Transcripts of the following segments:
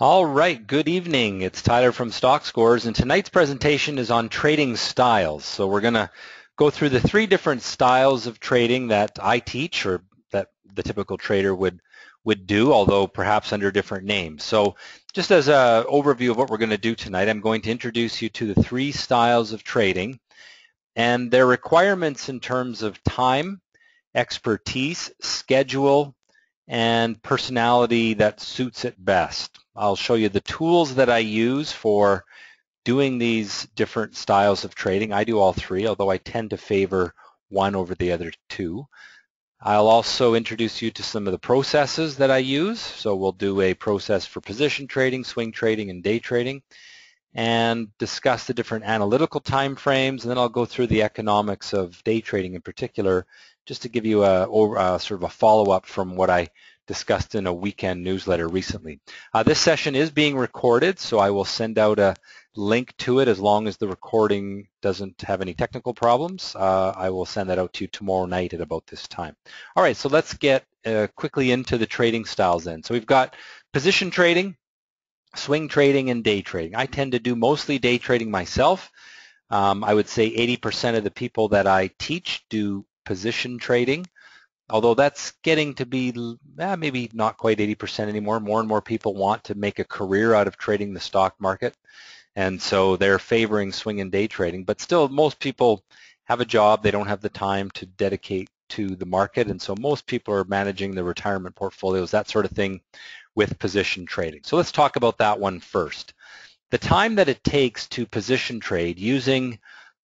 All right, good evening. It's Tyler from Stockscores, and tonight's presentation is on trading styles. So we're going to go through the three different styles of trading that I teach, or that the typical trader would do, although perhaps under different names. So just as an overview of what we're going to do tonight, I'm going to introduce you to the three styles of trading and their requirements in terms of time, expertise, schedule, and personality that suits it best. I'll show you the tools that I use for doing these different styles of trading. I do all three, although I tend to favor one over the other two. I'll also introduce you to some of the processes that I use. So we'll do a process for position trading, swing trading, and day trading, and discuss the different analytical time frames, and then I'll go through the economics of day trading in particular, just to give you a sort of a follow-up from what I discussed in a weekend newsletter recently. This session is being recorded, so I will send out a link to it as long as the recording doesn't have any technical problems. I will send that out to you tomorrow night at about this time. All right, so let's get quickly into the trading styles then. So we've got position trading, swing trading, and day trading. I tend to do mostly day trading myself. I would say 80% of the people that I teach do position trading, although that's getting to be maybe not quite 80% anymore. More and more people want to make a career out of trading the stock market, and so they're favoring swing and day trading. But still, most people have a job. They don't have the time to dedicate to the market, and so most people are managing their retirement portfolios, that sort of thing, with position trading. So let's talk about that one first. The time that it takes to position trade using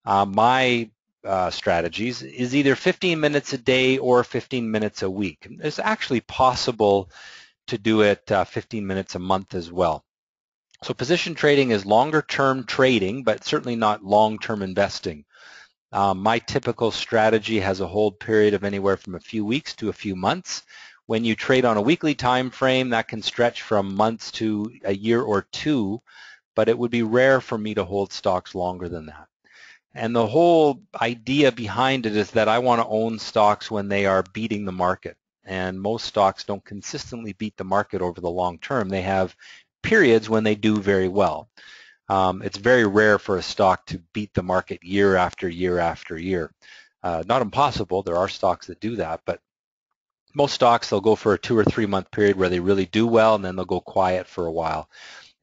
my strategies is either 15 minutes a day or 15 minutes a week. It's actually possible to do it 15 minutes a month as well. So position trading is longer term trading, but certainly not long-term investing. My typical strategy has a hold period of anywhere from a few weeks to a few months. When you trade on a weekly time frame, that can stretch from months to a year or two, but it would be rare for me to hold stocks longer than that. And the whole idea behind it is that I want to own stocks when they are beating the market. And most stocks don't consistently beat the market over the long term. They have periods when they do very well. It's very rare for a stock to beat the market year after year after year. Not impossible. There are stocks that do that, but most stocks, they'll go for a 2 or 3 month period where they really do well, and then they'll go quiet for a while.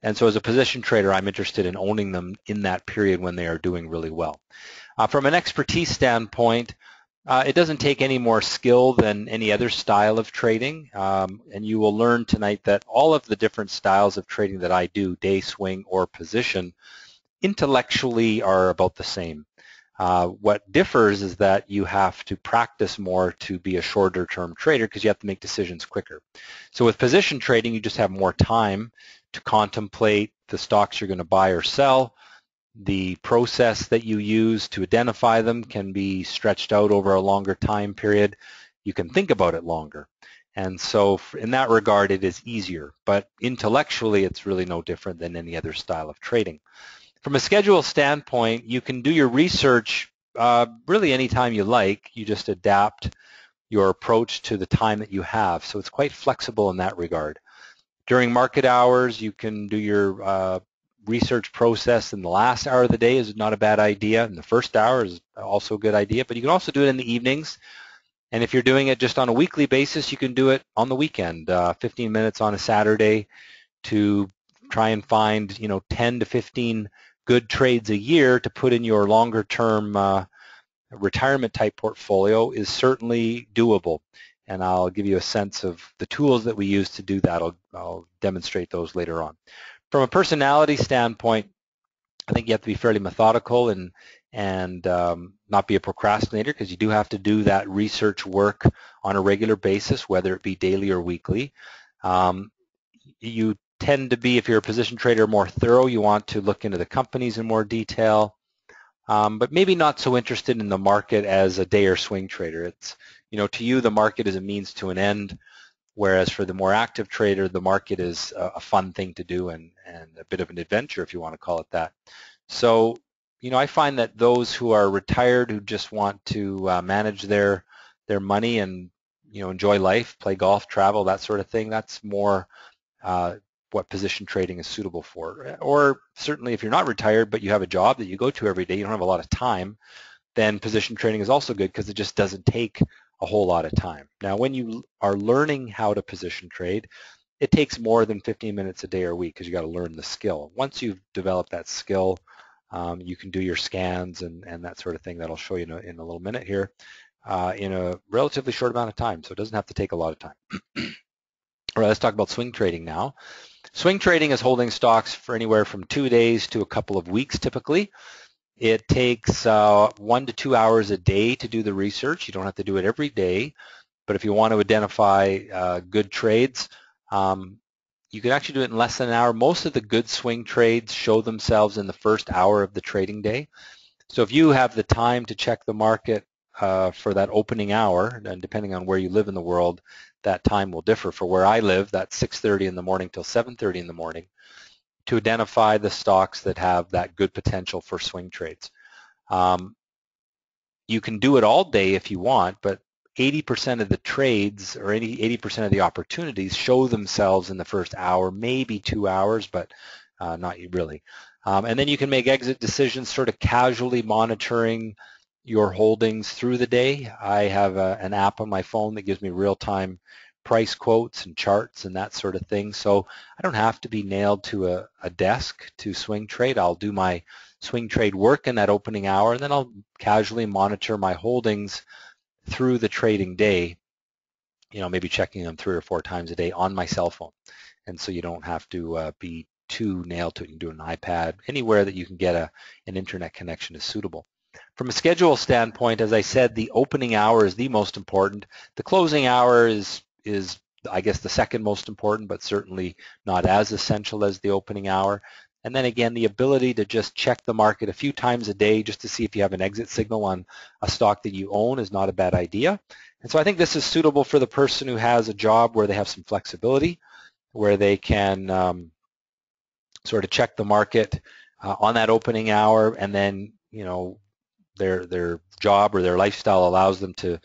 And so as a position trader, I'm interested in owning them in that period when they are doing really well. From an expertise standpoint, it doesn't take any more skill than any other style of trading, and you will learn tonight that all of the different styles of trading that I do, day, swing, or position, intellectually are about the same. What differs is that you have to practice more to be a shorter term trader because you have to make decisions quicker. So with position trading, you just have more time to contemplate the stocks you're going to buy or sell. The process that you use to identify them can be stretched out over a longer time period. You can think about it longer. And so in that regard, it is easier. But intellectually, it's really no different than any other style of trading. From a schedule standpoint, you can do your research really anytime you like. You just adapt your approach to the time that you have. So it's quite flexible in that regard. During market hours, you can do your research process in the last hour of the day is not a bad idea, and the first hour is also a good idea, but you can also do it in the evenings. And if you're doing it just on a weekly basis, you can do it on the weekend, 15 minutes on a Saturday to try and find 10 to 15 good trades a year to put in your longer term retirement type portfolio is certainly doable. And I'll give you a sense of the tools that we use to do that. I'll demonstrate those later on. From a personality standpoint, I think you have to be fairly methodical and not be a procrastinator, because you do have to do that research work on a regular basis, whether it be daily or weekly. You tend to be, if you're a position trader, more thorough. You want to look into the companies in more detail, but maybe not so interested in the market as a day or swing trader. It's, to you, the market is a means to an end, whereas for the more active trader, the market is a fun thing to do and a bit of an adventure, if you want to call it that. So, I find that those who are retired, who just want to manage their money and, enjoy life, play golf, travel, that sort of thing, that's more what position trading is suitable for. Or certainly if you're not retired but you have a job that you go to every day, you don't have a lot of time, then position trading is also good because it just doesn't take a whole lot of time. Now, when you are learning how to position trade, it takes more than 15 minutes a day or a week because you got to learn the skill. Once you've developed that skill, you can do your scans and that sort of thing that I'll show you in a little minute here in a relatively short amount of time, so it doesn't have to take a lot of time. All right, let's talk about swing trading now. Swing trading is holding stocks for anywhere from 2 days to a couple of weeks typically. It takes 1 to 2 hours a day to do the research. You don't have to do it every day, but if you want to identify good trades, you can actually do it in less than an hour. Most of the good swing trades show themselves in the first hour of the trading day. So if you have the time to check the market for that opening hour, and depending on where you live in the world, that time will differ. For where I live, that's 6:30 in the morning till 7:30 in the morning, to identify the stocks that have that good potential for swing trades. You can do it all day if you want, but 80% of the trades or 80% of the opportunities show themselves in the first hour, maybe 2 hours, but not really. And then you can make exit decisions sort of casually monitoring your holdings through the day. I have an app on my phone that gives me real-time price quotes and charts and that sort of thing. So I don't have to be nailed to a desk to swing trade. I'll do my swing trade work in that opening hour, and then I'll casually monitor my holdings through the trading day, maybe checking them 3 or 4 times a day on my cell phone. And so you don't have to be too nailed to it. You can do it on an iPad. Anywhere that you can get an internet connection is suitable. From a schedule standpoint, as I said, the opening hour is the most important. The closing hour is I guess the second most important, but certainly not as essential as the opening hour. And then again, the ability to just check the market a few times a day just to see if you have an exit signal on a stock that you own is not a bad idea. And so I think this is suitable for the person who has a job where they have some flexibility, where they can sort of check the market on that opening hour, and then their job or their lifestyle allows them to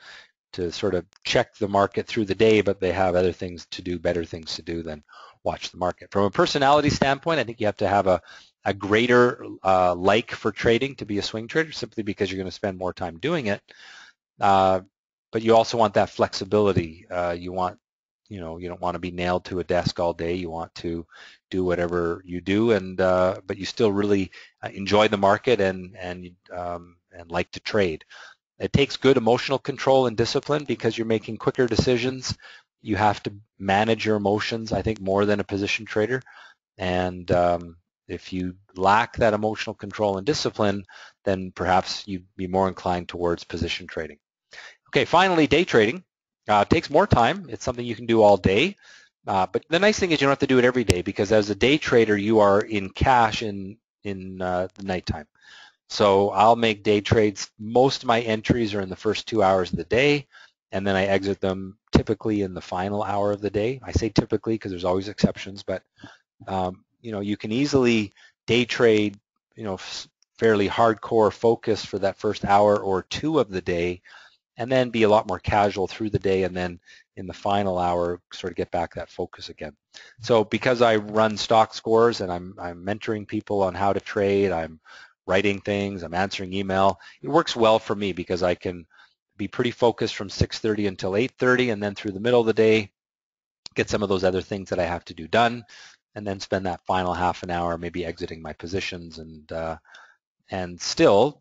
sort of check the market through the day, but they have other things to do, better things to do than watch the market. From a personality standpoint, I think you have to have a greater like for trading to be a swing trader, simply because you're going to spend more time doing it. But you also want that flexibility. You don't want to be nailed to a desk all day. You want to do whatever you do, but you still really enjoy the market and like to trade. It takes good emotional control and discipline because you're making quicker decisions. You have to manage your emotions, I think, more than a position trader. And if you lack that emotional control and discipline, then perhaps you'd be more inclined towards position trading. Okay, finally, day trading. Takes more time. It's something you can do all day. But the nice thing is you don't have to do it every day, because as a day trader, you are in cash in the nighttime. So I'll make day trades. Most of my entries are in the first 2 hours of the day, and then I exit them typically in the final hour of the day. I say typically because there's always exceptions, but you can easily day trade, fairly hardcore focus for that first hour or two of the day, and then be a lot more casual through the day, and then in the final hour sort of get back that focus again. So because I run Stockscores and I'm mentoring people on how to trade, I'm writing things, I'm answering email, it works well for me because I can be pretty focused from 6:30 until 8:30, and then through the middle of the day get some of those other things that I have to do done, and then spend that final half an hour maybe exiting my positions and still,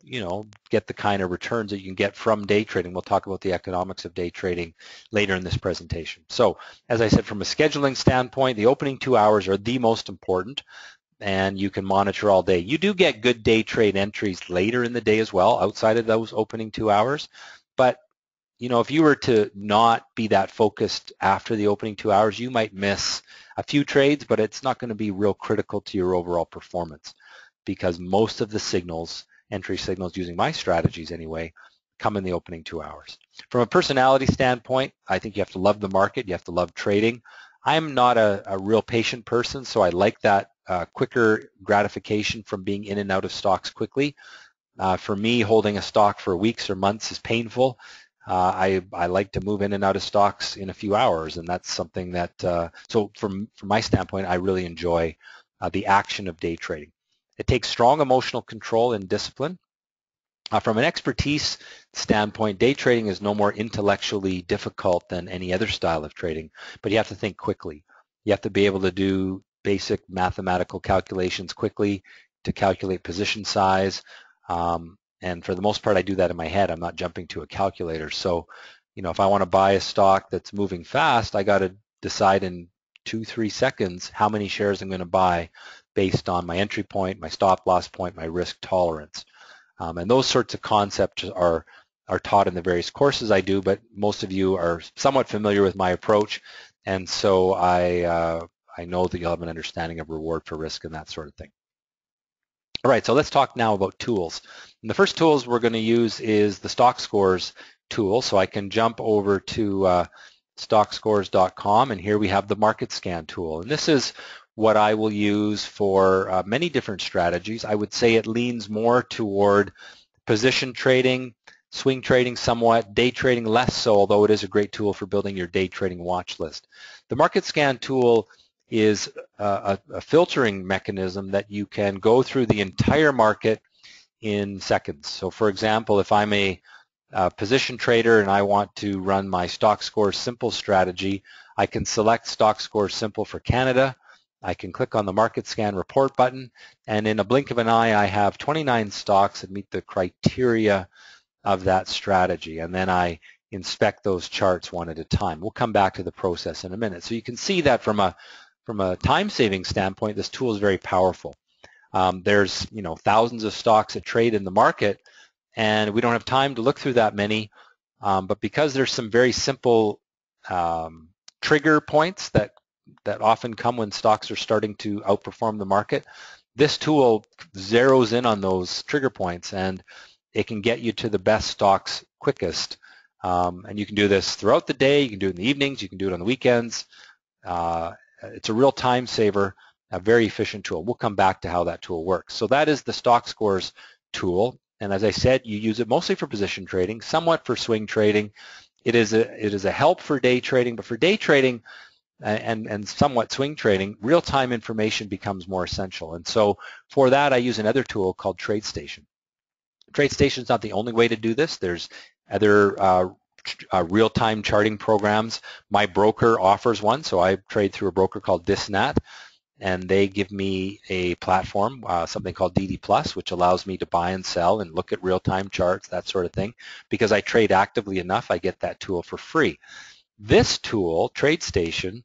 get the kind of returns that you can get from day trading. We'll talk about the economics of day trading later in this presentation. So, as I said, from a scheduling standpoint, the opening 2 hours are the most important, and you can monitor all day. You do get good day trade entries later in the day as well, outside of those opening 2 hours. But, if you were to not be that focused after the opening 2 hours, you might miss a few trades, but it's not going to be real critical to your overall performance, because most of the signals, entry signals using my strategies anyway, come in the opening 2 hours. From a personality standpoint, I think you have to love the market, you have to love trading. I'm not a real patient person, so I like that quicker gratification from being in and out of stocks quickly. For me, holding a stock for weeks or months is painful. I like to move in and out of stocks in a few hours, and that's something that, so from my standpoint, I really enjoy the action of day trading. It takes strong emotional control and discipline. From an expertise standpoint, day trading is no more intellectually difficult than any other style of trading, but you have to think quickly. You have to be able to do basic mathematical calculations quickly to calculate position size. And for the most part, I do that in my head. I'm not jumping to a calculator. So, if I want to buy a stock that's moving fast, I got to decide in 2-3 seconds how many shares I'm going to buy based on my entry point, my stop loss point, my risk tolerance. And those sorts of concepts are taught in the various courses I do, but most of you are somewhat familiar with my approach, and so I know that you'll have an understanding of reward for risk and that sort of thing. All right, so let's talk now about tools. And the first tools we're going to use is the Stockscores tool. So I can jump over to stockscores.com, and here we have the market scan tool. And this is what I will use for many different strategies. I would say it leans more toward position trading, swing trading somewhat, day trading less so, although it is a great tool for building your day trading watch list. The market scan tool is a filtering mechanism that you can go through the entire market in seconds. So for example, if I'm a position trader and I want to run my Stockscores Simple strategy, I can select Stockscores Simple for Canada. I can click on the Market Scan Report button, and in a blink of an eye, I have 29 stocks that meet the criteria of that strategy, and then I inspect those charts one at a time. We'll come back to the process in a minute. So you can see that from a time-saving standpoint, this tool is very powerful. There's thousands of stocks that trade in the market, and we don't have time to look through that many, but because there's some very simple trigger points that often come when stocks are starting to outperform the market, this tool zeroes in on those trigger points, and it can get you to the best stocks quickest. And you can do this throughout the day, you can do it in the evenings, you can do it on the weekends. It's a real time saver, a very efficient tool. We'll come back to how that tool works. So that is the Stockscores tool, and as I said, you use it mostly for position trading, somewhat for swing trading. It is a help for day trading, but for day trading and somewhat swing trading, real-time information becomes more essential. And so for that, I use another tool called TradeStation. TradeStation is not the only way to do this. There's other real-time charting programs. My broker offers one, so I trade through a broker called Disnat, and they give me a platform, something called DD Plus, which allows me to buy and sell and look at real-time charts, that sort of thing. Because I trade actively enough, I get that tool for free. This tool, TradeStation,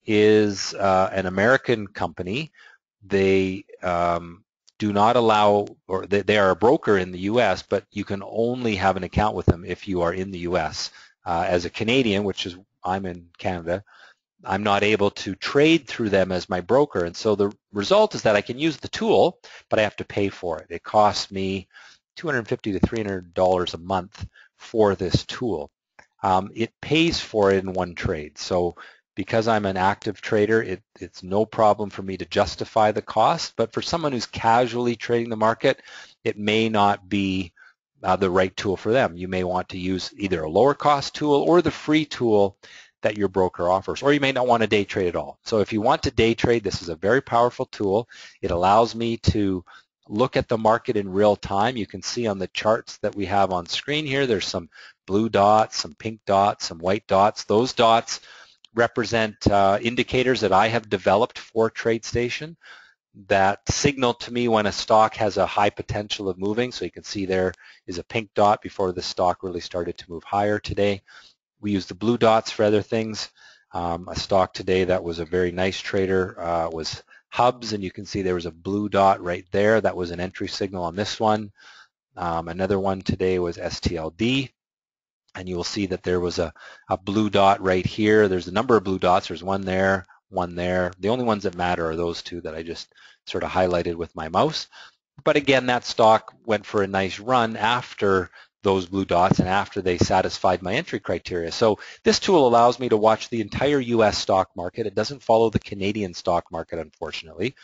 is an American company. They do not allow, or they are a broker in the U.S., but you can only have an account with them if you are in the U.S. As a Canadian, which is I'm in Canada, I'm not able to trade through them as my broker, and so the result is that I can use the tool, but I have to pay for it. It costs me $250 to $300 a month for this tool. It pays for it in one trade. So because I'm an active trader, it's no problem for me to justify the cost, but for someone who's casually trading the market, it may not be the right tool for them. You may want to use either a lower cost tool or the free tool that your broker offers, or you may not want to day trade at all. So if you want to day trade, this is a very powerful tool. It allows me to look at the market in real time. You can see on the charts that we have on screen here, there's some blue dots, some pink dots, some white dots. Those dots represent indicators that I have developed for TradeStation that signal to me when a stock has a high potential of moving. So you can see there is a pink dot before the stock really started to move higher today. We use the blue dots for other things. A stock today that was a very nice trader was Hubs, and you can see there was a blue dot right there. That was an entry signal on this one. Another one today was STLD, and you will see that there was a blue dot right here. There's a number of blue dots. There's one there, one there. The only ones that matter are those two that I just sort of highlighted with my mouse. But again, that stock went for a nice run after those blue dots and after they satisfied my entry criteria. So this tool allows me to watch the entire U.S. stock market. It doesn't follow the Canadian stock market, unfortunately.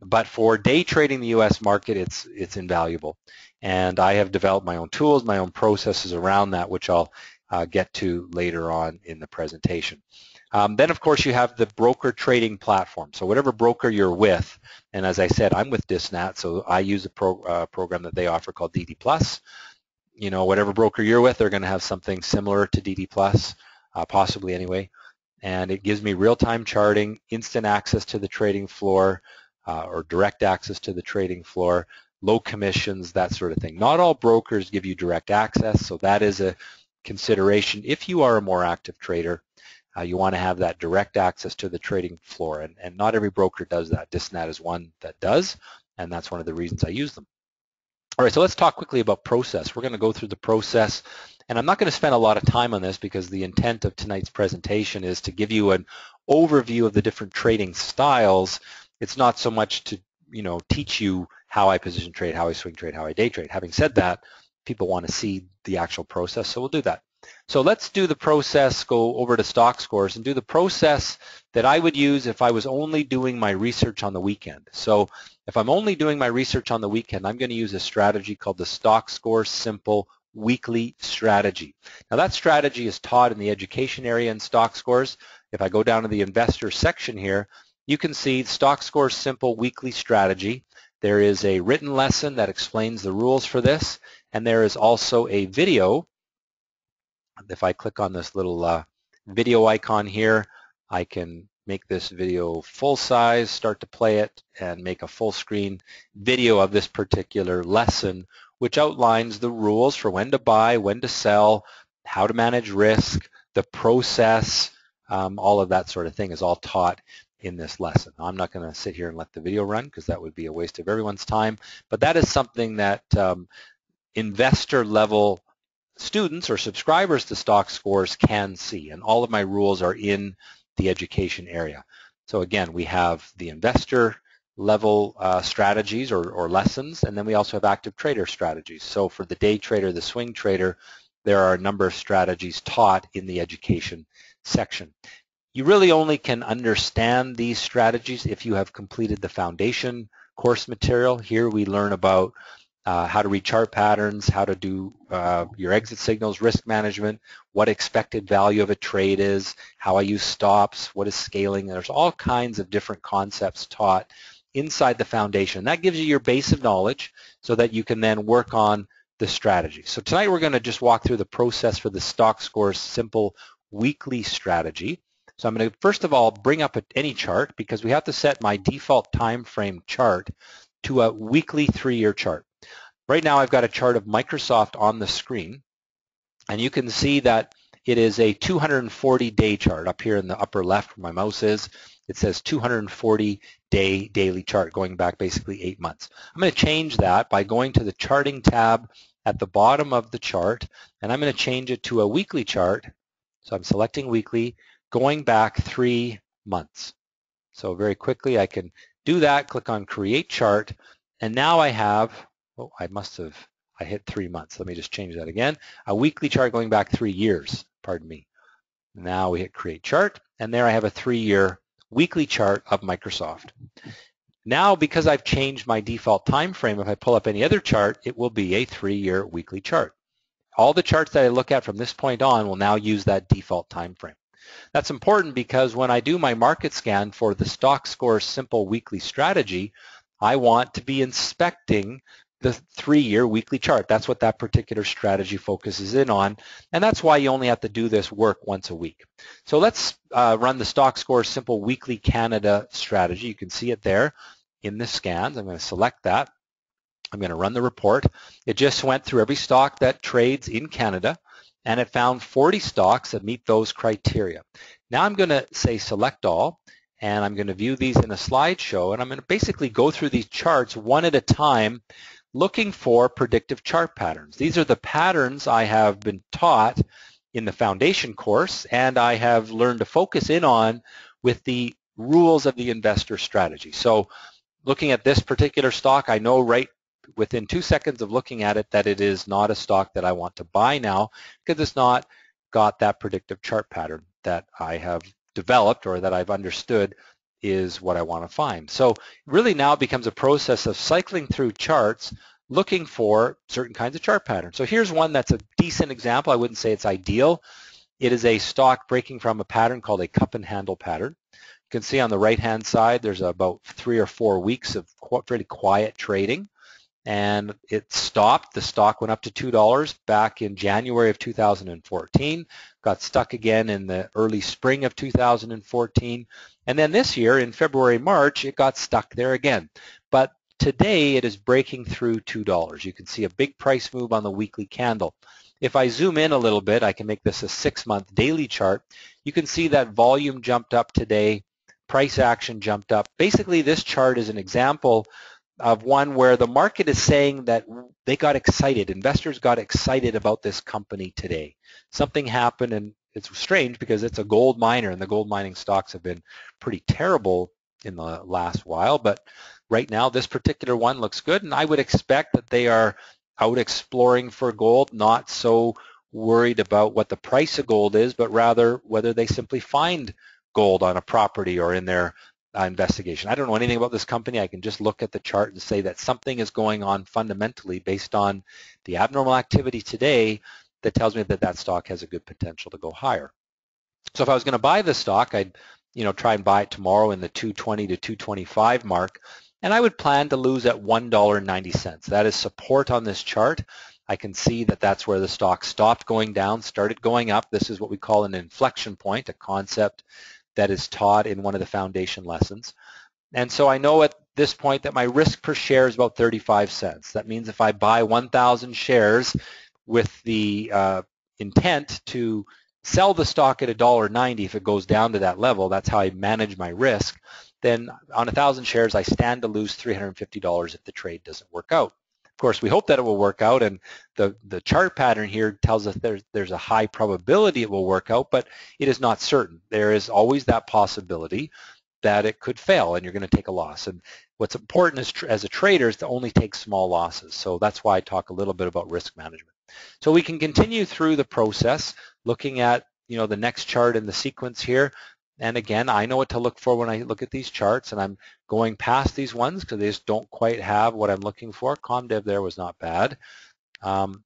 But for day trading the U.S. market, it's invaluable. And I have developed my own tools, my own processes around that, which I'll get to later on in the presentation. Then, of course, you have the broker trading platform. So whatever broker you're with, and as I said, I'm with Disnat, so I use a program that they offer called DD+. You know, whatever broker you're with, they're going to have something similar to DD+, possibly anyway. And it gives me real-time charting, instant access to the trading floor, or direct access to the trading floor, low commissions, that sort of thing. Not all brokers give you direct access, so that is a consideration. If you are a more active trader, you want to have that direct access to the trading floor, and not every broker does that. Disnat is one that does, and that's one of the reasons I use them. All right, so let's talk quickly about process. We're going to go through the process, and I'm not going to spend a lot of time on this because the intent of tonight's presentation is to give you an overview of the different trading styles. It's not so much to, you know, teach you how I position trade, how I swing trade, how I day trade. Having said that, people want to see the actual process, so we'll do that. So let's do the process, go over to Stockscores and do the process that I would use if I was only doing my research on the weekend. So if I'm only doing my research on the weekend, I'm going to use a strategy called the Stockscores Simple Weekly Strategy. Now that strategy is taught in the education area in Stockscores. If I go down to the investor section here, you can see Stockscores Simple Weekly Strategy. There is a written lesson that explains the rules for this, and there is also a video. If I click on this little video icon here, I can make this video full size, start to play it, and make a full screen video of this particular lesson, which outlines the rules for when to buy, when to sell, how to manage risk, the process, all of that sort of thing is all taught in this lesson. I'm not going to sit here and let the video run because that would be a waste of everyone's time, but that is something that investor level students or subscribers to Stockscores can see, and all of my rules are in the education area. So again, we have the investor level strategies or lessons, and then we also have active trader strategies. So for the day trader, the swing trader, there are a number of strategies taught in the education section. You really only can understand these strategies if you have completed the foundation course material. Here we learn about how to read chart patterns, how to do your exit signals, risk management, what expected value of a trade is, how I use stops, what is scaling. There's all kinds of different concepts taught inside the foundation. That gives you your base of knowledge so that you can then work on the strategy. So tonight we're going to just walk through the process for the Stockscores Simple Weekly Strategy. So I'm going to first of all bring up any chart because we have to set my default time frame chart to a weekly 3-year chart. Right now I've got a chart of Microsoft on the screen, and you can see that it is a 240-day chart. Up here in the upper left where my mouse is, it says 240-day daily chart going back basically 8 months. I'm going to change that by going to the charting tab at the bottom of the chart, and I'm going to change it to a weekly chart. So I'm selecting weekly, going back 3 months. So very quickly I can do that, click on Create Chart, and now I have, oh, I hit 3 months. Let me just change that again. A weekly chart going back 3 years, pardon me. Now we hit Create Chart, and there I have a 3-year weekly chart of Microsoft. Now, because I've changed my default time frame, if I pull up any other chart, it will be a 3-year weekly chart. All the charts that I look at from this point on will now use that default time frame. That's important because when I do my market scan for the Stockscores Simple Weekly Strategy, I want to be inspecting the 3-year weekly chart. That's what that particular strategy focuses in on, and that's why you only have to do this work once a week. So let's run the Stockscores Simple Weekly Canada Strategy. You can see it there in the scans. I'm going to select that. I'm going to run the report. It just went through every stock that trades in Canada, and it found 40 stocks that meet those criteria. Now I'm going to say select all, and I'm going to view these in a slideshow, and I'm going to basically go through these charts one at a time looking for predictive chart patterns. These are the patterns I have been taught in the foundation course, and I have learned to focus in on with the rules of the investor strategy. So looking at this particular stock, I know right within 2 seconds of looking at it that it is not a stock that I want to buy now because it's not got that predictive chart pattern that I have developed or that I've understood is what I want to find. So really now it becomes a process of cycling through charts, looking for certain kinds of chart patterns. So here's one that's a decent example. I wouldn't say it's ideal. It is a stock breaking from a pattern called a cup and handle pattern. You can see on the right-hand side, there's about 3 or 4 weeks of pretty quiet trading, and it stopped. The stock went up to $2 back in January of 2014, got stuck again in the early spring of 2014, and then this year in February, March, it got stuck there again. But today it is breaking through $2. You can see a big price move on the weekly candle. If I zoom in a little bit, I can make this a 6-month daily chart. You can see that volume jumped up today, price action jumped up. Basically, this chart is an example of one where the market is saying that they got excited, investors got excited about this company today. Something happened, and it's strange because it's a gold miner, and the gold mining stocks have been pretty terrible in the last while, but right now this particular one looks good, and I would expect that they are out exploring for gold, not so worried about what the price of gold is, but rather whether they simply find gold on a property or in their investigation. I don't know anything about this company. I can just look at the chart and say that something is going on fundamentally based on the abnormal activity today that tells me that that stock has a good potential to go higher. So if I was going to buy this stock, I'd try and buy it tomorrow in the 220 to 225 mark, and I would plan to lose at $1.90. That is support on this chart. I can see that that's where the stock stopped going down, started going up. This is what we call an inflection point, a concept that is taught in one of the foundation lessons. And so I know at this point that my risk per share is about 35 cents. That means if I buy 1,000 shares with the intent to sell the stock at $1.90 if it goes down to that level, that's how I manage my risk, then on 1,000 shares I stand to lose $350 if the trade doesn't work out. Of course, we hope that it will work out, and the chart pattern here tells us there's a high probability it will work out, but it is not certain. There is always that possibility that it could fail and you're going to take a loss. And what's important as a trader is to only take small losses. So that's why I talk a little bit about risk management. So we can continue through the process looking at the next chart in the sequence here. And again, I know what to look for when I look at these charts, and I'm going past these ones because they just don't quite have what I'm looking for. ComDev there was not bad. And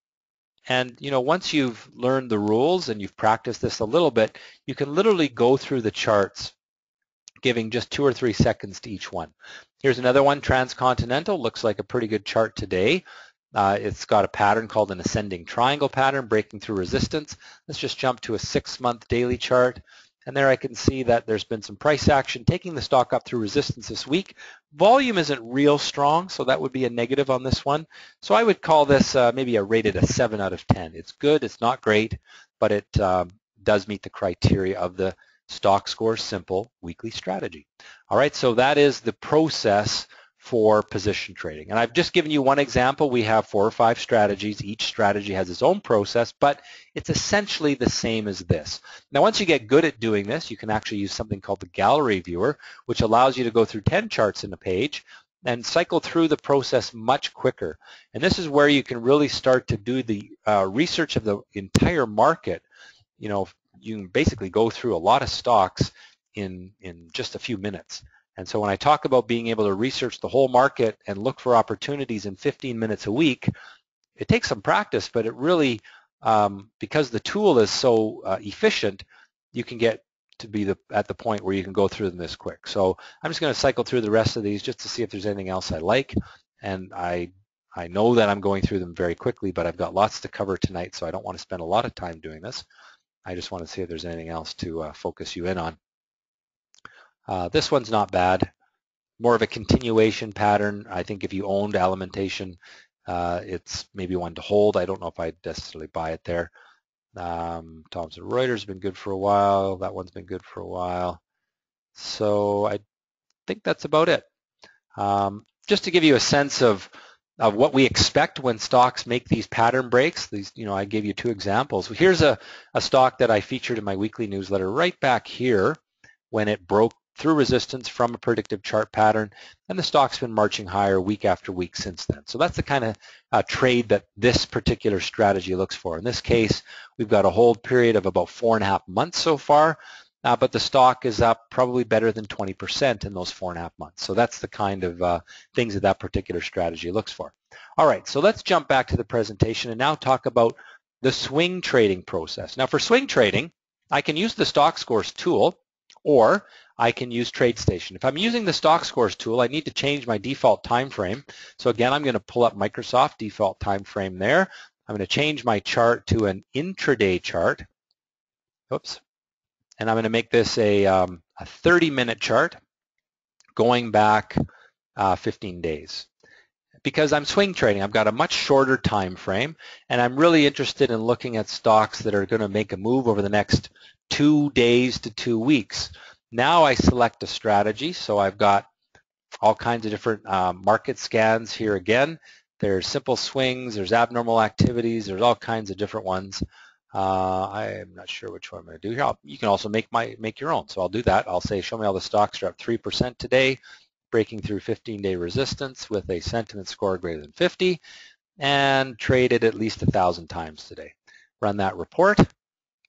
once you've learned the rules and you've practiced this a little bit, you can literally go through the charts giving just 2 or 3 seconds to each one. Here's another one, Transcontinental. Looks like a pretty good chart today. It's got a pattern called an ascending triangle pattern, breaking through resistance. Let's just jump to a 6-month daily chart. And there I can see that there's been some price action taking the stock up through resistance this week. Volume isn't real strong, so that would be a negative on this one. So I would call this maybe rated a 7 out of 10. It's good, it's not great, but it does meet the criteria of the Stockscores simple weekly strategy. All right, so that is the process for position trading. And I've just given you one example. We have 4 or 5 strategies. Each strategy has its own process, but it's essentially the same as this. Now, once you get good at doing this, you can actually use something called the gallery viewer, which allows you to go through 10 charts in a page and cycle through the process much quicker. And this is where you can really start to do the research of the entire market. You can basically go through a lot of stocks in just a few minutes. And so when I talk about being able to research the whole market and look for opportunities in 15 minutes a week, it takes some practice, but it really, because the tool is so efficient, you can get to be at the point where you can go through them this quick. So I'm just going to cycle through the rest of these just to see if there's anything else I like. And I know that I'm going through them very quickly, but I've got lots to cover tonight, so I don't want to spend a lot of time doing this. I just want to see if there's anything else to focus you in on. This one's not bad. More of a continuation pattern. I think if you owned Alimentation, it's maybe one to hold. I don't know if I'd necessarily buy it there. Thomson Reuters has been good for a while. That one's been good for a while. So I think that's about it. Just to give you a sense of what we expect when stocks make these pattern breaks. These, I gave you 2 examples. Here's a stock that I featured in my weekly newsletter right back here when it broke through resistance from a predictive chart pattern, and the stock's been marching higher week after week since then. So that's the kind of trade that this particular strategy looks for. In this case, we've got a hold period of about 4.5 months so far. but the stock is up probably better than 20% in those 4.5 months. So that's the kind of things that that particular strategy looks for. All right, so let's jump back to the presentation and now talk about the swing trading process. Now for swing trading, I can use the Stockscores tool, or I can use TradeStation. If I'm using the Stockscores tool, I need to change my default time frame. So again, I'm going to pull up Microsoft default time frame there. I'm going to change my chart to an intraday chart. Oops. And I'm going to make this a 30-minute chart going back 15 days. Because I'm swing trading, I've got a much shorter time frame, and I'm really interested in looking at stocks that are going to make a move over the next 2 days to 2 weeks. Now I select a strategy, so I've got all kinds of different market scans here again. There's simple swings, there's abnormal activities, there's all kinds of different ones. I'm not sure which one I'm going to do here. You can also make your own, so I'll do that. I'll say show me all the stocks that are up 3% today, breaking through 15-day resistance with a sentiment score greater than 50, and traded at least 1,000 times today. Run that report,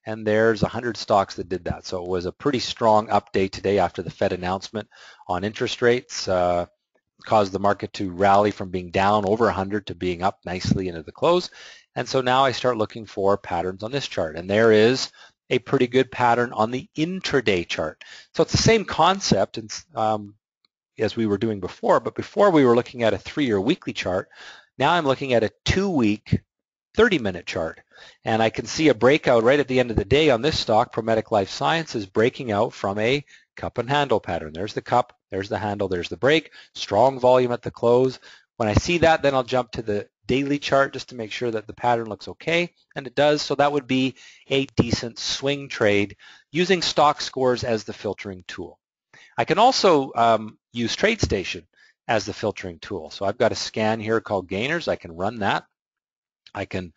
and there's 100 stocks that did that. So it was a pretty strong update today after the Fed announcement on interest rates. Caused the market to rally from being down over 100 to being up nicely into the close. And so now I start looking for patterns on this chart. And there is a pretty good pattern on the intraday chart. So it's the same concept as we were doing before, but before we were looking at a 3-year weekly chart. Now I'm looking at a 2-week 30-minute chart. And I can see a breakout right at the end of the day on this stock, Prometic Life Sciences, breaking out from a cup and handle pattern. There's the cup, there's the handle, there's the break, strong volume at the close. When I see that, then I'll jump to the daily chart just to make sure that the pattern looks okay, and it does. So that would be a decent swing trade using Stockscores as the filtering tool. I can also use TradeStation as the filtering tool. So I've got a scan here called gainers. I can run that. I can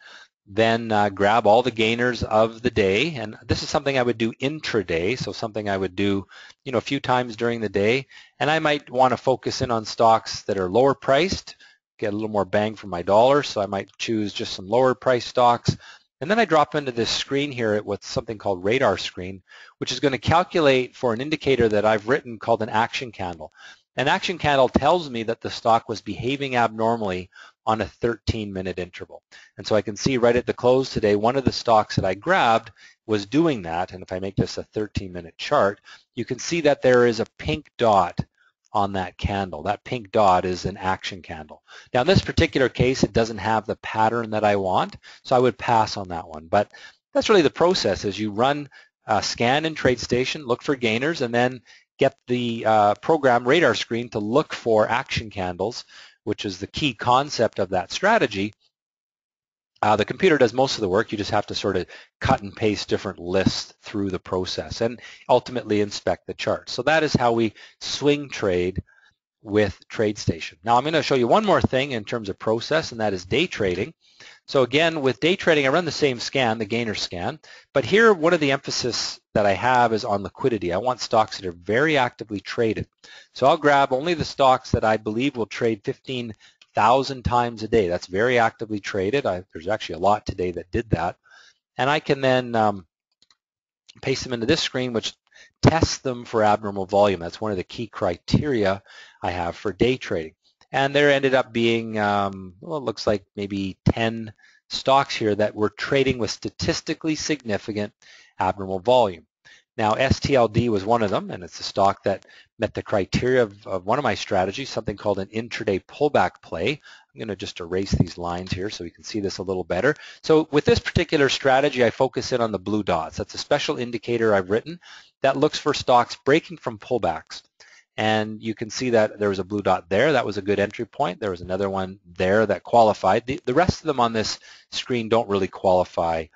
then grab all the gainers of the day, and this is something I would do intraday, so something I would do a few times during the day, and I might want to focus in on stocks that are lower priced, get a little more bang for my dollar, so I might choose just some lower price stocks. And then I drop into this screen here with something called radar screen, which is going to calculate for an indicator that I've written called an action candle. An action candle tells me that the stock was behaving abnormally on a 13-minute interval. And so I can see right at the close today, one of the stocks that I grabbed was doing that. And if I make this a 13-minute chart, you can see that there is a pink dot on that candle. That pink dot is an action candle. Now in this particular case, it doesn't have the pattern that I want, so I would pass on that one. But that's really the process, is you run a scan in TradeStation, look for gainers, and then get the program radar screen to look for action candles, which is the key concept of that strategy. The computer does most of the work. You just have to sort of cut and paste different lists through the process and ultimately inspect the chart. So that is how we swing trade with TradeStation. Now I'm going to show you one more thing in terms of process, and that is day trading. So again, with day trading, I run the same scan, the gainer scan, but here one of the emphasis that I have is on liquidity. I want stocks that are very actively traded. So I'll grab only the stocks that I believe will trade 15,000 times a day. That's very actively traded. There's actually a lot today that did that. And I can then paste them into this screen, which tests them for abnormal volume. That's one of the key criteria I have for day trading. And there ended up being, well, it looks like maybe 10 stocks here that were trading with statistically significant abnormal volume. Now, STLD was one of them, and it's a stock that met the criteria of one of my strategies, something called an intraday pullback play. I'm going to just erase these lines here so we can see this a little better. So with this particular strategy, I focus in on the blue dots. That's a special indicator I've written that looks for stocks breaking from pullbacks. And you can see that there was a blue dot there. That was a good entry point. There was another one there that qualified. The rest of them on this screen don't really qualify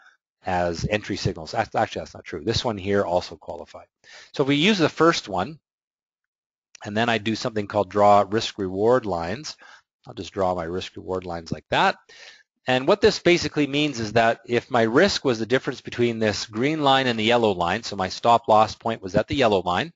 as entry signals. Actually, that's not true. This one here also qualified. So if we use the first one, and then I do something called draw risk-reward lines, I'll just draw my risk-reward lines like that. And what this basically means is that if my risk was the difference between this green line and the yellow line, so my stop loss point was at the yellow line,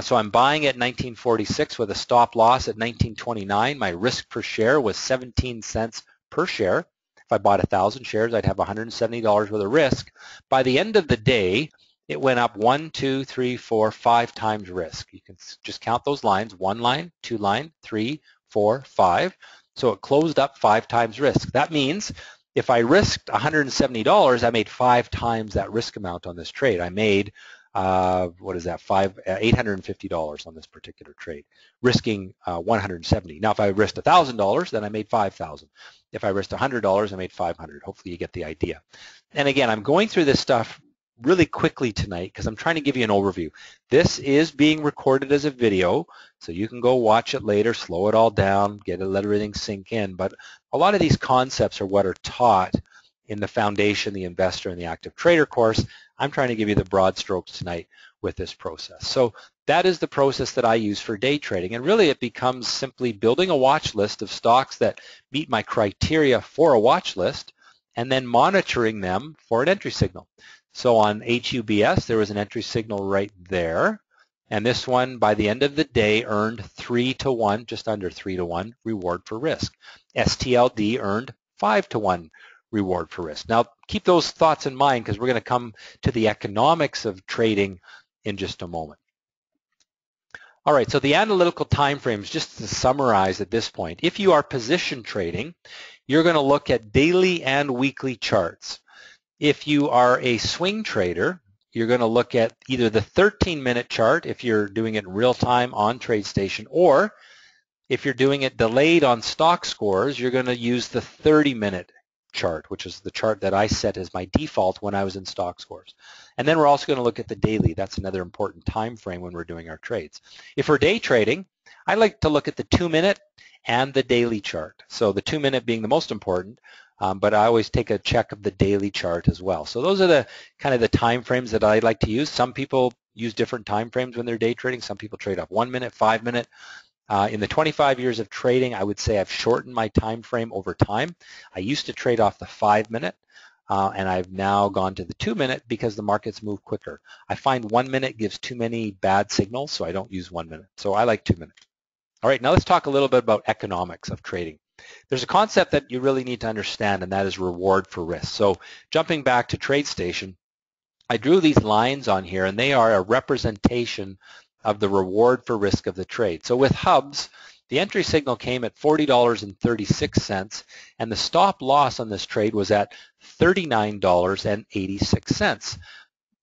so I'm buying at 1946 with a stop loss at 1929. My risk per share was 17 cents per share. If I bought 1,000 shares, I'd have $170 worth of risk. By the end of the day, it went up 1, 2, 3, 4, 5 times risk. You can just count those lines, 1 line, 2 line, 3, 4, 5. So it closed up 5 times risk. That means if I risked $170, I made 5 times that risk amount on this trade. I made, what is that, $850 on this particular trade, risking 170. Now, if I risked $1,000, then I made 5,000. If I risked $100, I made 500. Hopefully you get the idea. And again, I'm going through this stuff really quickly tonight because I'm trying to give you an overview. This is being recorded as a video, so you can go watch it later, slow it all down, let everything sink in. But a lot of these concepts are what are taught in the Foundation, the Investor, and the Active Trader course. I'm trying to give you the broad strokes tonight with this process. So that is the process that I use for day trading, and really it becomes simply building a watch list of stocks that meet my criteria for a watch list and then monitoring them for an entry signal. So on HUBS, there was an entry signal right there. And this one, by the end of the day, earned 3 to 1, just under 3 to 1 reward for risk. STLD earned 5 to 1 reward for risk. Now, keep those thoughts in mind because we're going to come to the economics of trading in just a moment. All right, so the analytical time frames, just to summarize at this point, if you are position trading, you're going to look at daily and weekly charts. If you are a swing trader, you're going to look at either the 13-minute chart if you're doing it in real time on TradeStation, or if you're doing it delayed on Stockscores, you're going to use the 30-minute chart, which is the chart that I set as my default when I was in Stockscores. And then we're also going to look at the daily. That's another important time frame when we're doing our trades. If we're day trading, I like to look at the 2-minute and the daily chart. So the 2-minute being the most important, but I always take a check of the daily chart as well. So those are the kind of the time frames that I like to use. Some people use different time frames when they're day trading. Some people trade off 1 minute, 5 minute. In the 25 years of trading, I would say I've shortened my time frame over time. I used to trade off the 5 minute, and I've now gone to the 2 minute because the markets move quicker. I find 1 minute gives too many bad signals, so I don't use 1 minute. So I like 2 minutes. All right, now let's talk a little bit about economics of trading. There's a concept that you really need to understand, and that is reward for risk. So jumping back to TradeStation, I drew these lines on here, and they are a representation of the reward for risk of the trade. So with Hubs, the entry signal came at $40.36, and the stop loss on this trade was at $39.86.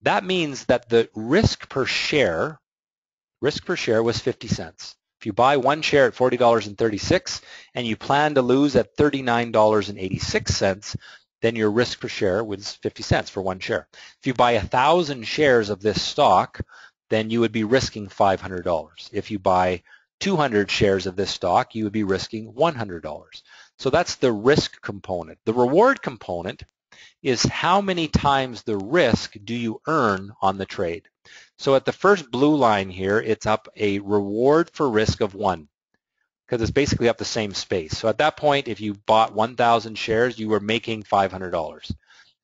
That means that the risk per share was 50 cents. If you buy one share at $40.36 and you plan to lose at $39.86, then your risk per share was 50 cents for one share. If you buy 1,000 shares of this stock, then you would be risking $500. If you buy 200 shares of this stock, you would be risking $100. So that's the risk component. The reward component is how many times the risk do you earn on the trade. So at the first blue line here, it's up a reward for risk of 1 because it's basically up the same space. So at that point, if you bought 1,000 shares, you were making $500.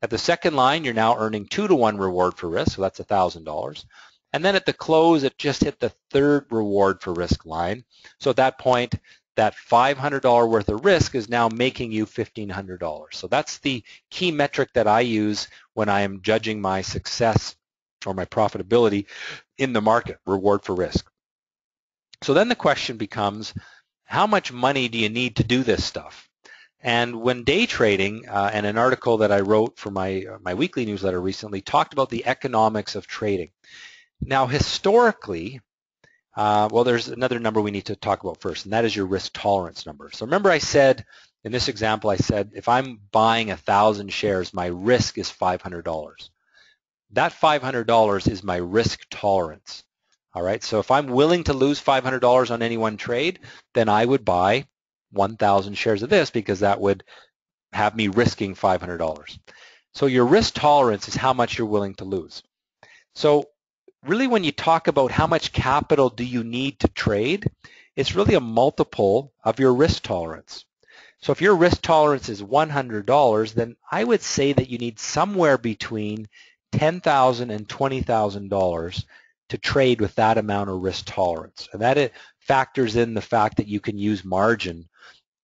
At the second line, you're now earning 2 to 1 reward for risk, so that's $1,000. And then at the close, it just hit the third reward for risk line. So at that point, that $500 worth of risk is now making you $1,500. So that's the key metric that I use when I am judging my success or my profitability in the market, reward for risk. So then the question becomes, how much money do you need to do this stuff? And when day trading, and an article that I wrote for my weekly newsletter recently talked about the economics of trading. Now historically, well, there's another number we need to talk about first, and that is your risk tolerance number. So remember I said, in this example, I said if I'm buying 1,000 shares, my risk is $500. That $500 is my risk tolerance. All right, so if I'm willing to lose $500 on any one trade, then I would buy 1,000 shares of this because that would have me risking $500. So your risk tolerance is how much you're willing to lose. So really when you talk about how much capital do you need to trade, it's really a multiple of your risk tolerance. So if your risk tolerance is $100, then I would say that you need somewhere between $10,000 and $20,000 to trade with that amount of risk tolerance. And that it factors in the fact that you can use margin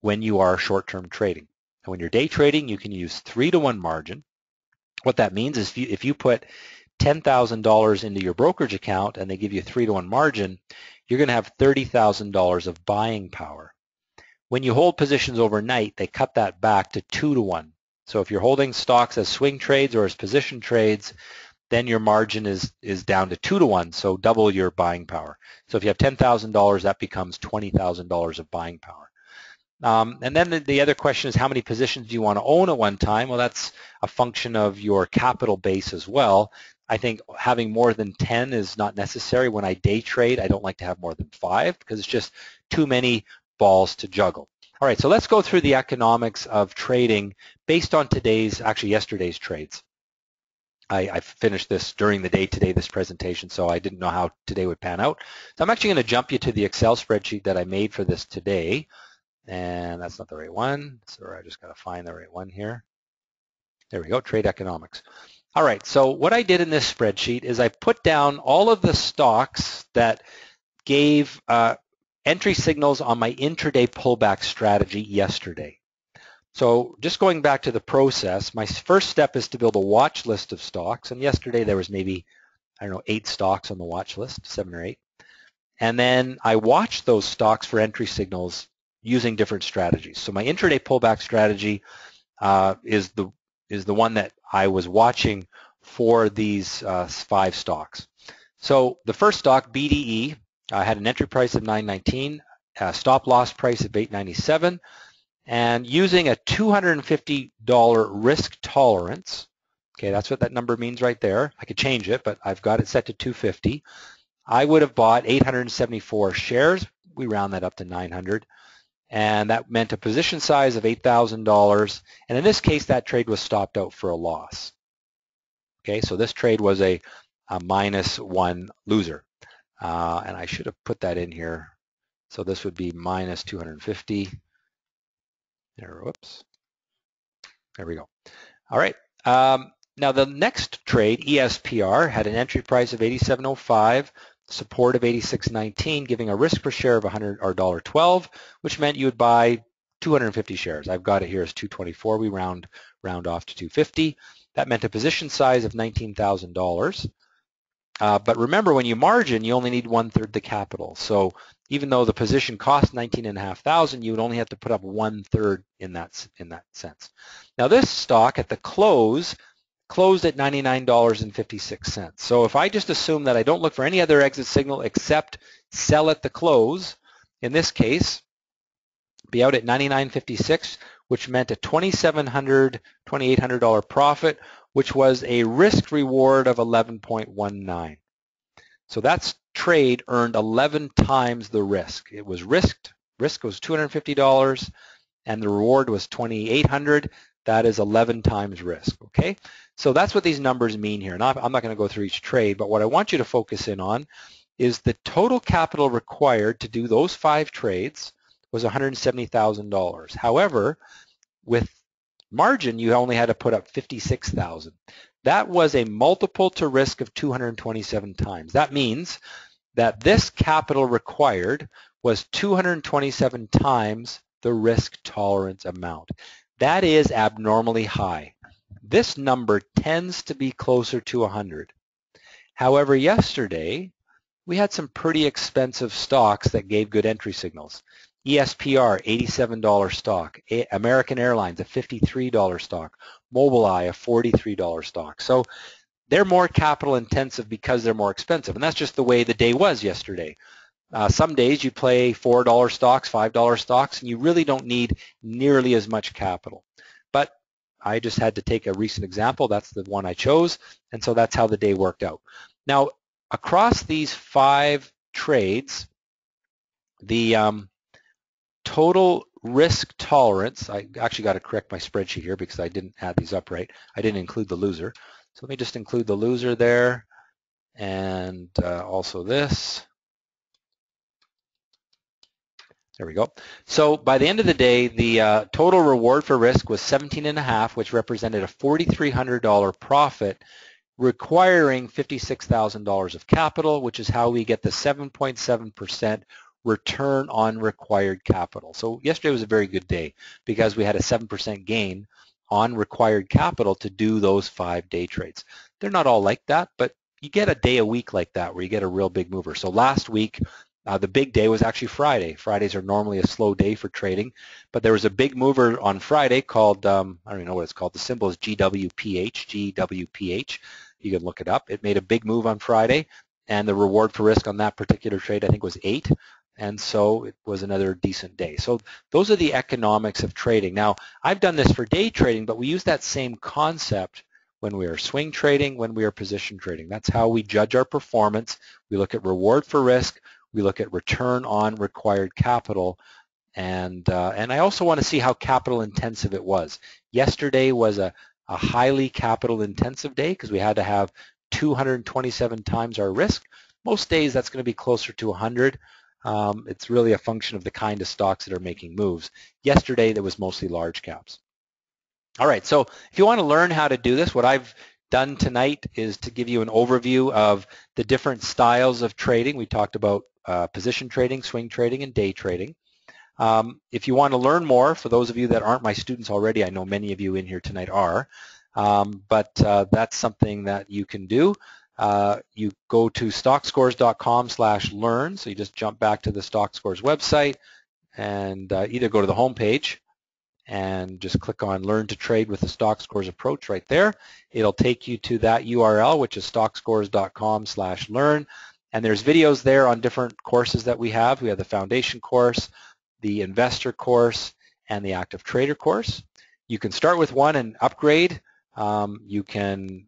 when you are short-term trading. And when you're day trading, you can use 3 to 1 margin. What that means is if you put $10,000 into your brokerage account and they give you a 3-to-1 margin, you're going to have $30,000 of buying power. When you hold positions overnight, they cut that back to 2-to-1. So if you're holding stocks as swing trades or as position trades, then your margin is down to 2-to-1, so double your buying power. So if you have $10,000, that becomes $20,000 of buying power. And then the other question is, how many positions do you want to own at one time? Well, that's a function of your capital base as well. I think having more than 10 is not necessary. When I day trade, I don't like to have more than 5 because it's just too many balls to juggle. All right, so let's go through the economics of trading based on yesterday's trades. I finished this during the day today, this presentation, so I didn't know how today would pan out. So I'm actually going to jump you to the Excel spreadsheet that I made for this today. And that's not the right one, so I just got to find the right one here. There we go, trade economics. All right, so what I did in this spreadsheet is I put down all of the stocks that gave entry signals on my intraday pullback strategy yesterday. So just going back to the process, my first step is to build a watch list of stocks, and yesterday there was maybe, 8 stocks on the watch list, 7 or 8. And then I watched those stocks for entry signals using different strategies. So my intraday pullback strategy is the one that I was watching for these 5 stocks. So the first stock, BDE, had an entry price of $9.19, a stop loss price of $8.97, and using a $250 risk tolerance. Okay, that's what that number means right there. I could change it, but I've got it set to 250. I would have bought 874 shares. We round that up to 900. And that meant a position size of $8,000. And in this case, that trade was stopped out for a loss. Okay, so this trade was a -1 loser. And I should have put that in here. So this would be minus 250. There, whoops. There we go. All right. Now the next trade, ESPR, had an entry price of $87.05, support of $86.19, giving a risk per share of $100 or $12, which meant you would buy 250 shares. I've got it here as 224. We round off to 250. That meant a position size of $19,000. But remember, when you margin, you only need 1/3 the capital. So even though the position costs $19,500, you would only have to put up 1/3 in that sense. Now this stock at the closed at $99.56. So if I just assume that I don't look for any other exit signal except sell at the close, in this case, be out at $99.56, which meant a $2,800 profit, which was a risk reward of 11.19. So that trade earned 11 times the risk. It was risked. Risk was $250, and the reward was $2,800. That is 11 times risk, okay? So that's what these numbers mean here. Now, I'm not going to go through each trade, but what I want you to focus in on is the total capital required to do those 5 trades was $170,000. However, with margin, you only had to put up $56,000. That was a multiple to risk of 227 times. That means that this capital required was 227 times the risk tolerance amount. That is abnormally high. This number tends to be closer to 100. However, yesterday, we had some pretty expensive stocks that gave good entry signals. ESPR, $87 stock. American Airlines, a $53 stock. Mobileye, a $43 stock. So they're more capital intensive because they're more expensive. And that's just the way the day was yesterday. Some days you play $4 stocks, $5 stocks, and you really don't need nearly as much capital. But I just had to take a recent example. That's the one I chose. And so that's how the day worked out. Now, across these 5 trades, the total risk tolerance, I actually got to correct my spreadsheet here because I didn't add these up right. I didn't include the loser. So let me just include the loser there and also this. There we go. So by the end of the day, the total reward for risk was 17.5, which represented a $4,300 profit, requiring $56,000 of capital, which is how we get the 7.7% return on required capital. So yesterday was a very good day because we had a 7% gain on required capital to do those 5 day trades. They're not all like that, but you get a day a week like that where you get a real big mover. So last week, the big day was actually Friday. Fridays are normally a slow day for trading, but there was a big mover on Friday called, I don't even know what it's called. The symbol is GWPH. You can look it up. It made a big move on Friday, and the reward for risk on that particular trade, I think, was 8. And so it was another decent day. So those are the economics of trading. Now, I've done this for day trading, but we use that same concept when we are swing trading, when we are position trading. That's how we judge our performance. We look at reward for risk. We look at return on required capital, and I also want to see how capital intensive it was. Yesterday was a highly capital intensive day because we had to have 227 times our risk. Most days that's going to be closer to 100. It's really a function of the kind of stocks that are making moves. Yesterday there was mostly large caps. All right, so if you want to learn how to do this, what I've done tonight is to give you an overview of the different styles of trading. We talked about position trading, swing trading, and day trading. If you want to learn more, for those of you that aren't my students already, I know many of you in here tonight are, but that's something that you can do. You go to stockscores.com/learn, so you just jump back to the Stockscores website and either go to the home page and just click on Learn to Trade with the Stockscores approach right there. It'll take you to that URL, which is stockscores.com/learn. And there's videos there on different courses that we have. We have the foundation course, the investor course, and the active trader course. You can start with one and upgrade. You can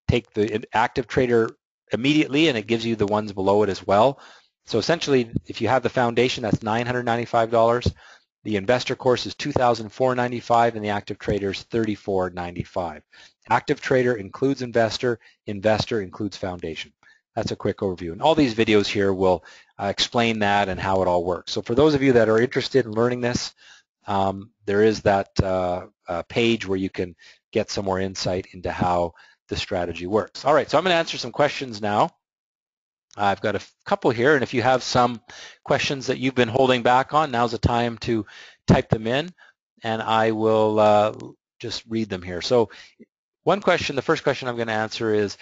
take the active trader immediately, and it gives you the ones below it as well. So essentially, if you have the foundation, that's $995. The investor course is $2,495, and the active trader is $3,495. Active trader includes investor, investor includes foundation. That's a quick overview. And all these videos here will explain that and how it all works. So for those of you that are interested in learning this, there is that page where you can get some more insight into how the strategy works. All right, so I'm going to answer some questions now. I've got a couple here, and if you have some questions that you've been holding back on, now's the time to type them in, and I will just read them here. So one question, the first question I'm going to answer is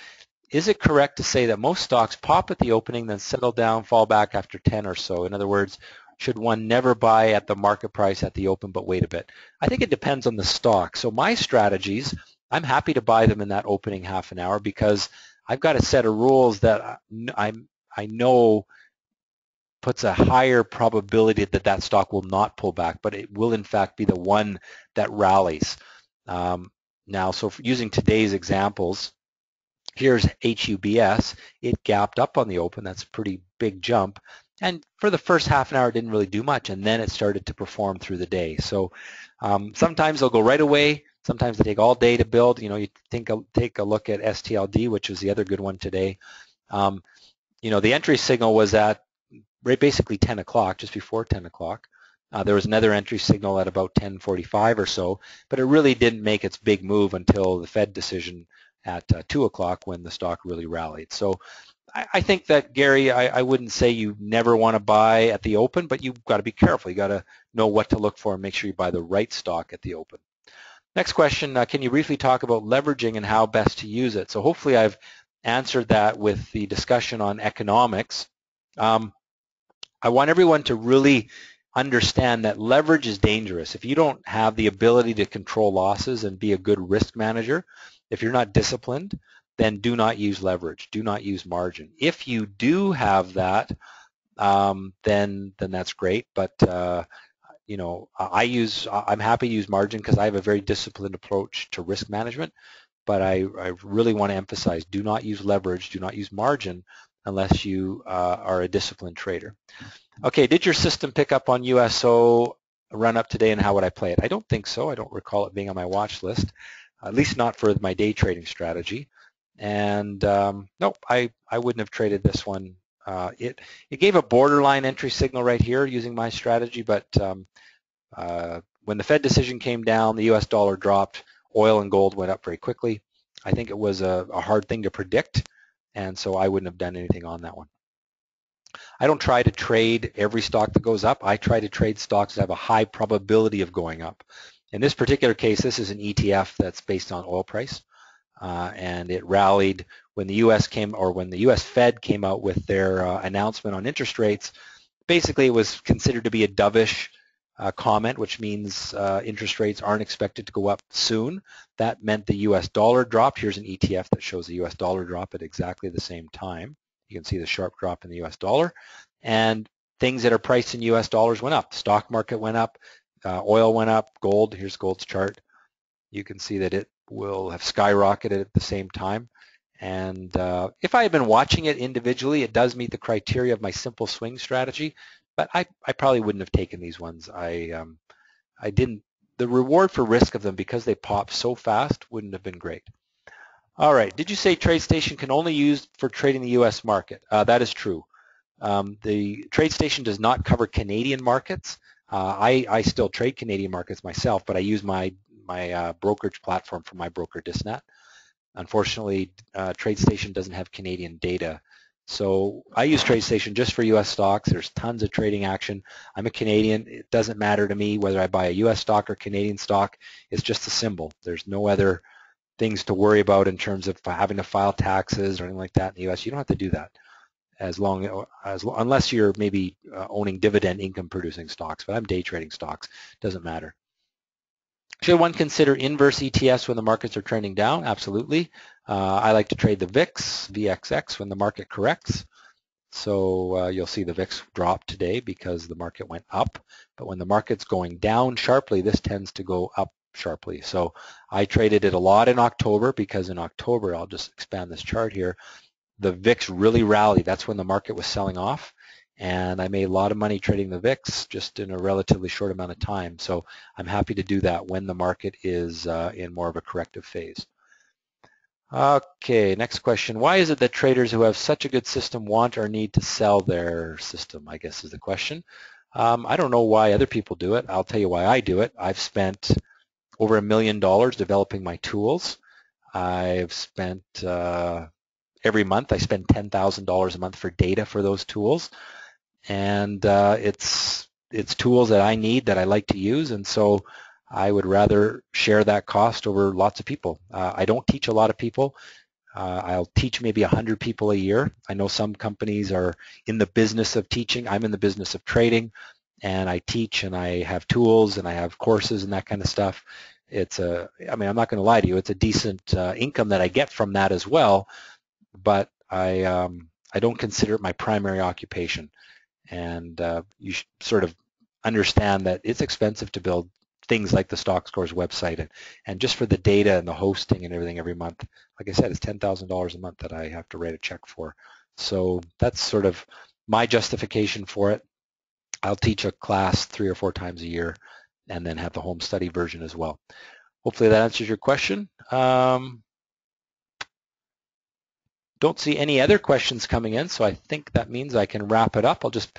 it correct to say that most stocks pop at the opening, then settle down, fall back after 10 or so? In other words, should one never buy at the market price at the open but wait a bit? I think it depends on the stock. So my strategies, I'm happy to buy them in that opening half an hour because I've got a set of rules that I know puts a higher probability that that stock will not pull back, but it will in fact be the one that rallies. Now, so using today's examples, here's HUBS. It gapped up on the open. That's a pretty big jump. And for the first half an hour, it didn't really do much, and then it started to perform through the day. So sometimes they'll go right away. Sometimes they take all day to build. You know, you take a look at STLD, which was the other good one today. You know, the entry signal was at basically 10 o'clock, just before 10 o'clock. There was another entry signal at about 10:45 or so, but it really didn't make its big move until the Fed decision at 2 o'clock when the stock really rallied. So I think that, Gary, I wouldn't say you never want to buy at the open, but you've got to be careful. You got to know what to look for and make sure you buy the right stock at the open. Next question, can you briefly talk about leveraging and how best to use it? So hopefully I've answered that with the discussion on economics. I want everyone to really understand that leverage is dangerous. If you don't have the ability to control losses and be a good risk manager, if you're not disciplined, then do not use leverage. Do not use margin. If you do have that, then that's great. But you know, I'm happy to use margin because I have a very disciplined approach to risk management. But I really want to emphasize: do not use leverage. Do not use margin unless you are a disciplined trader. Okay, did your system pick up on USO run up today, and how would I play it? I don't think so. I don't recall it being on my watch list, at least not for my day trading strategy. And nope, I wouldn't have traded this one. It gave a borderline entry signal right here using my strategy, but when the Fed decision came down, the US dollar dropped, oil and gold went up very quickly. I think it was a hard thing to predict, and so I wouldn't have done anything on that one. I don't try to trade every stock that goes up. I try to trade stocks that have a high probability of going up. In this particular case, this is an ETF that's based on oil price, and it rallied when the U.S. when the U.S. Fed came out with their announcement on interest rates. Basically, it was considered to be a dovish comment, which means interest rates aren't expected to go up soon. That meant the U.S. dollar dropped. Here's an ETF that shows the U.S. dollar drop at exactly the same time. You can see the sharp drop in the U.S. dollar. And things that are priced in U.S. dollars went up. Stock market went up. Oil went up. Gold, here's gold's chart. You can see that it will have skyrocketed at the same time. And if I had been watching it individually, it does meet the criteria of my simple swing strategy, but I probably wouldn't have taken these ones. I didn't. The reward for risk of them, because they pop so fast, wouldn't have been great. All right. Did you say TradeStation can only use for trading the U.S. market? That is true. The TradeStation does not cover Canadian markets. I still trade Canadian markets myself, but I use my brokerage platform for my broker Disnat. Unfortunately, TradeStation doesn't have Canadian data. So I use TradeStation just for U.S. stocks. There's tons of trading action. I'm a Canadian. It doesn't matter to me whether I buy a U.S. stock or Canadian stock. It's just a symbol. There's no other things to worry about in terms of having to file taxes or anything like that in the U.S. You don't have to do that unless you're maybe owning dividend income producing stocks. But I'm day trading stocks. Doesn't matter. Should one consider inverse ETFs when the markets are trending down? Absolutely. I like to trade the VIX, VXX, when the market corrects. So you'll see the VIX drop today because the market went up. But when the market's going down sharply, this tends to go up sharply. So I traded it a lot in October because in October, I'll just expand this chart here, the VIX really rallied. That's when the market was selling off. And I made a lot of money trading the VIX just in a relatively short amount of time. So I'm happy to do that when the market is in more of a corrective phase. Okay, next question. Why is it that traders who have such a good system want or need to sell their system, I guess is the question. I don't know why other people do it. I'll tell you why I do it. I've spent over $1 million developing my tools. I've spent, every month, I spend $10,000 a month for data for those tools. And it's tools that I need, that I like to use, and so I would rather share that cost over lots of people. I don't teach a lot of people. I'll teach maybe 100 people a year. I know some companies are in the business of teaching. I'm in the business of trading, and I teach, and I have tools, and I have courses and that kind of stuff. I mean, I'm not going to lie to you, it's a decent income that I get from that as well, but I don't consider it my primary occupation. And you should sort of understand that it's expensive to build things like the Stockscores website, and just for the data and the hosting and everything every month, like I said, it's $10,000 a month that I have to write a check for. So that's sort of my justification for it. I'll teach a class 3 or 4 times a year and then have the home study version as well. Hopefully that answers your question. Don't see any other questions coming in, so I think that means I can wrap it up. I'll just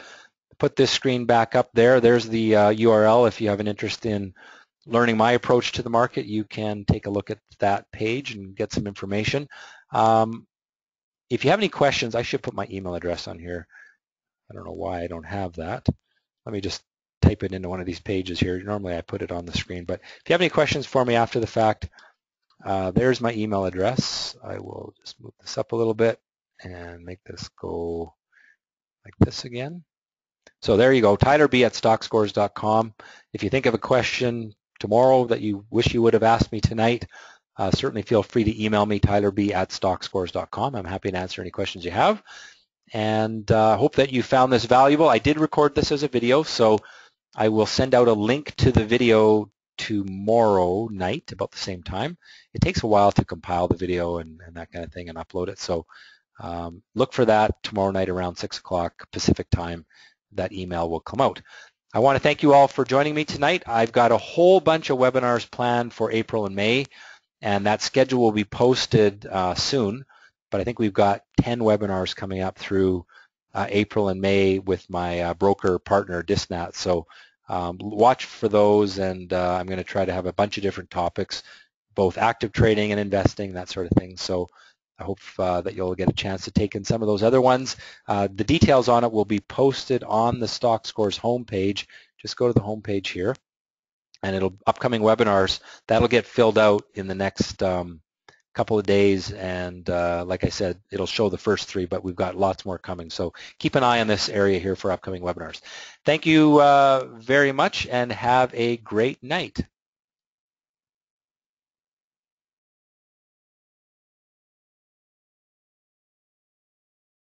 put this screen back up there. There's the URL. If you have an interest in learning my approach to the market, you can take a look at that page and get some information. If you have any questions, I should put my email address on here. I don't know why I don't have that. Let me just type it into one of these pages here. Normally I put it on the screen, but if you have any questions for me after the fact, there's my email address. I will just move this up a little bit and make this go like this again. So there you go, tylerb@stockscores.com. If you think of a question tomorrow that you wish you would have asked me tonight, certainly feel free to email me, tylerb@stockscores.com. I'm happy to answer any questions you have. And hope that you found this valuable. I did record this as a video, so I will send out a link to the video tomorrow night about the same time. It takes a while to compile the video and that kind of thing and upload it. So look for that tomorrow night around 6 o'clock Pacific time. That email will come out. I want to thank you all for joining me tonight. I've got a whole bunch of webinars planned for April and May, and that schedule will be posted soon. But I think we've got 10 webinars coming up through April and May with my broker partner, Disnat. So watch for those, and I'm going to try to have a bunch of different topics, both active trading and investing, that sort of thing. So I hope that you'll get a chance to take in some of those other ones. The details on it will be posted on the Stockscores homepage. Just go to the homepage here, and upcoming webinars, that'll get filled out in the next couple of days, and like I said, it'll show the first 3, but we've got lots more coming. So keep an eye on this area here for upcoming webinars. Thank you very much, and have a great night.